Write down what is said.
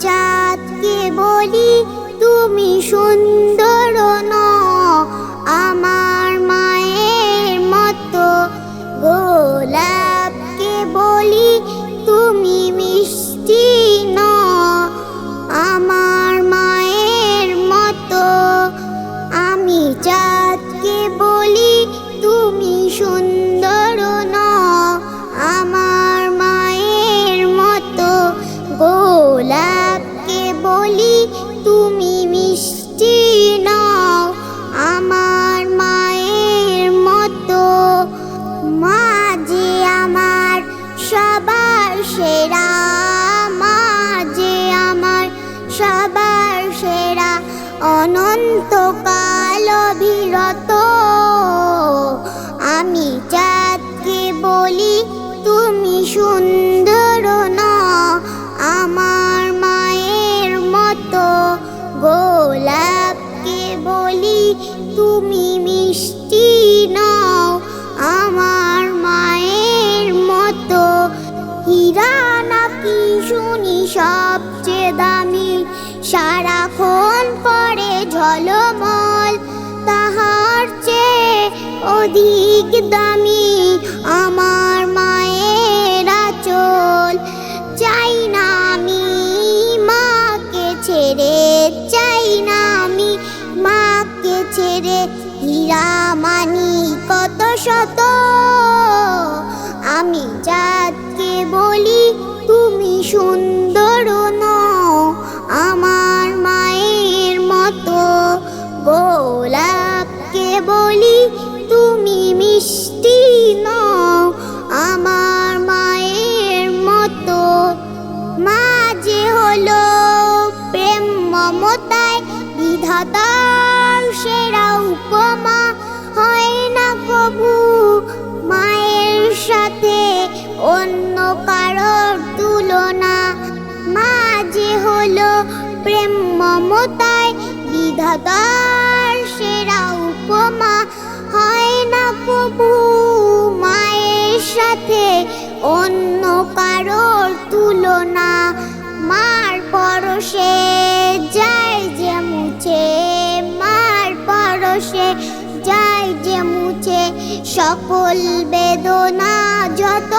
চাঁদকে বলি তুমি সুন্দর নও, আমার মায়ের মতো। গোলাপকে বলি তুমি মিষ্টি নও, আমার মায়ের মতো। আমি চাঁদকে বলি তুমি সুন্দর নও, আমার মায়ের মতো। গোলাপকে বলি তুমি মিষ্টি নও, আমার মায়ের মতো। মা যে আমার সবার সেরা, মা যে আমার সবার সেরা, অনন্তকাল অবিরত। আমি চাঁদকে বলি তুমি সুন্দর নও, আমার মায়ের মতো। গোলাপকে বলি তুমি মিষ্টি নও, আমার মায়ের মতো। হীরা নাকি শুনি সবচেয়ে দামি, সারাক্ষণ করে ঝলমল, তাহার চেয়ে অধিক দামি আমার মায়ের আঁচল। চাই না আমি মাকে ছেড়ে, চাই না আমি মাকে ছেড়ে। হীরা মানি কত শত, আমি চাঁদকে বলি তুমি সুন্দর নও, আমার মায়ের মতো। গোলাপকে বলি তুমি মিষ্টি নও, আমার মায়ের মতো। মা যে হলো প্রেম মমতায় বিধাতার সেরা উপমা, হয় না কবু মায়ের সাথে অন্য কারোর তুলনা। মা যে হলো প্রেম মমতায় বিধাতার সেরা উপমা, হয় না কবু মায়ের সাথে অন্য কারোর তুলনা। মার পরশে যায় যে মুছে, মার পরশে যায় যে মুছে সকল বেদনা যত।